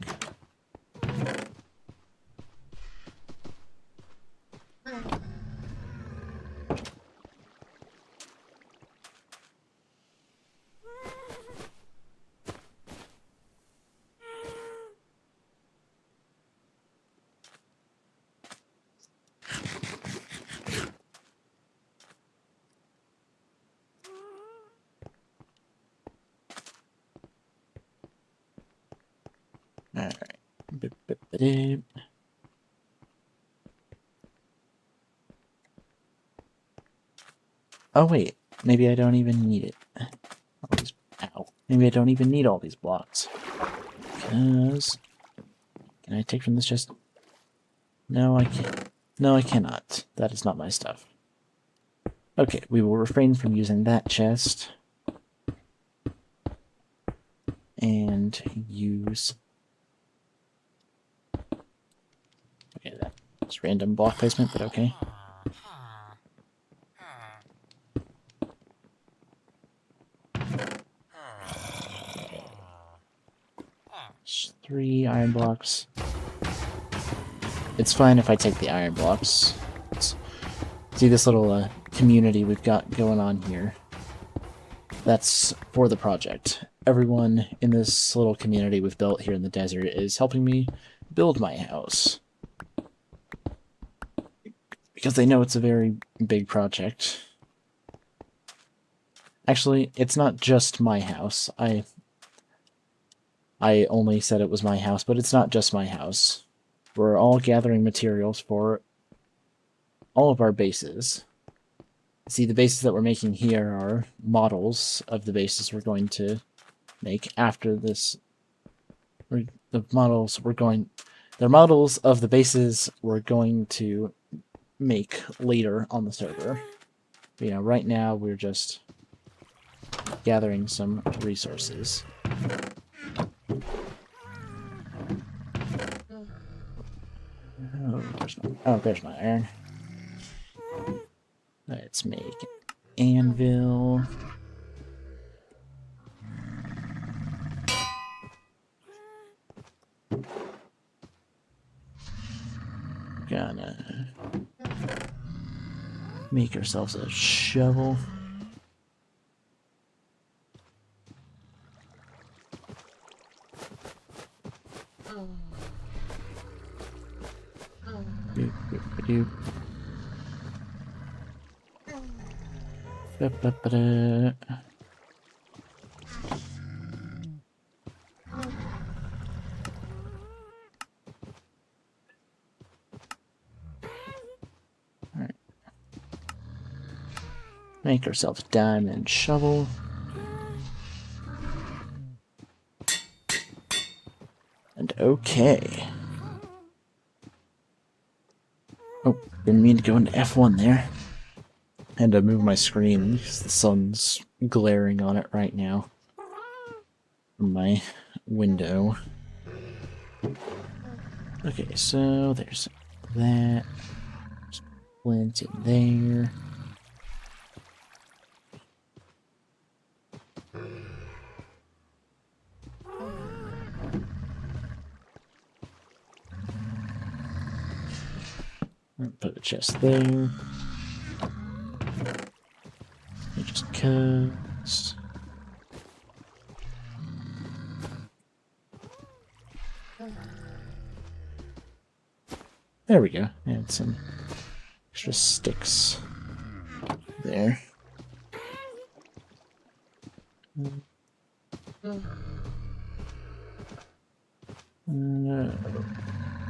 Alright. Oh wait, maybe I don't even need it. Ow. Maybe I don't even need all these blocks. Because... Can I take from this chest? No, I can't. No, I cannot. That is not my stuff. Okay, we will refrain from using that chest. And use... Okay, that's random block placement, but okay. Just 3 iron blocks. it's fine if I take the iron blocks. See this little community we've got going on here? That's for the project. Everyone in this little community we've built here in the desert is helping me build my house. Because they know it's a very big project. Actually, it's not just my house. I only said it was my house, but it's not just my house. We're all gathering materials for all of our bases. See, the bases that we're making here are models of the bases we're going to make after this. They're models of the bases we're going to make later on the server. But, right now we're just gathering some resources. There's my iron. Let's make an anvil. Gonna make ourselves a shovel. Doop. Ba-ba-ba-da. Alright. Make ourselves a diamond shovel. And okay. Oh, didn't mean to go into F1 there. And to move my screen because the sun's glaring on it right now from my window. Okay, so there's that. There's flint in there. Put a chest there. Just cause. There we go. Add some extra sticks there.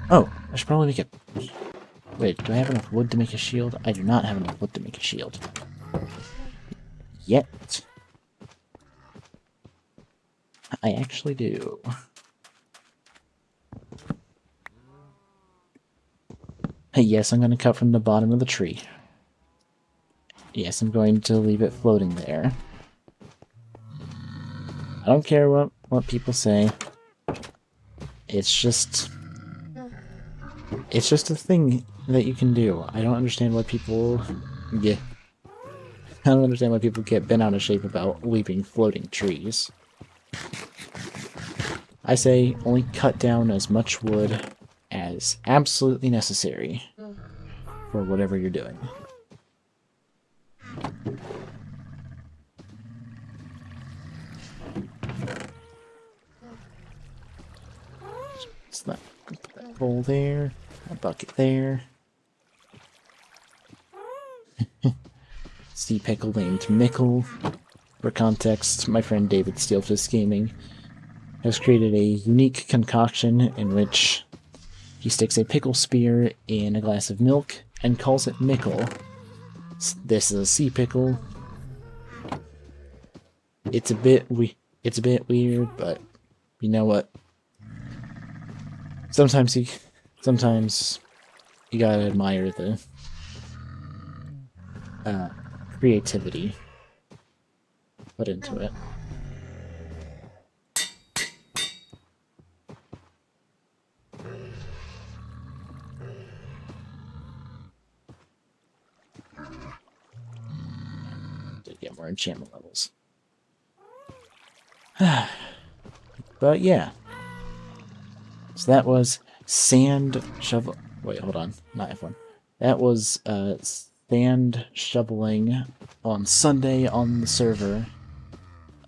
Oh, I should probably make it. Wait, do I have enough wood to make a shield? I do not have enough wood to make a shield. Yet. I actually do. Hey, yes, I'm going to cut from the bottom of the tree. Yes, I'm going to leave it floating there. I don't care what people say. It's just a thing that you can do. I don't understand why people get... I don't understand why people get bent out of shape about leaving floating trees. I say only cut down as much wood as absolutely necessary for whatever you're doing. So put that bowl there, a bucket there. Sea pickle named Mickle. For context, my friend David Steelfist Gaming has created a unique concoction in which he sticks a pickle spear in a glass of milk and calls it Mickle. This is a sea pickle. It's a bit weird, but you know what? Sometimes you gotta admire the creativity put into it. To get more enchantment levels. But yeah. So that was sand shovel. Wait, hold on. Not F1. That was sand shoveling on Sunday on the server.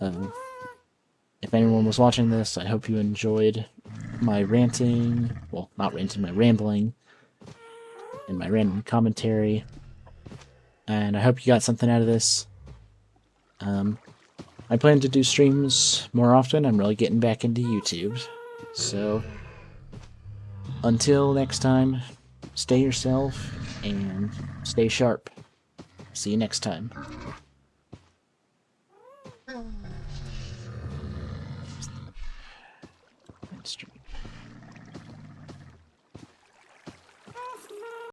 If anyone was watching this, I hope you enjoyed my ranting. Well, not ranting, my rambling. And my random commentary. And I hope you got something out of this. I plan to do streams more often. I'm really getting back into YouTube. So, until next time, stay yourself and stay sharp. See you next time. Stream.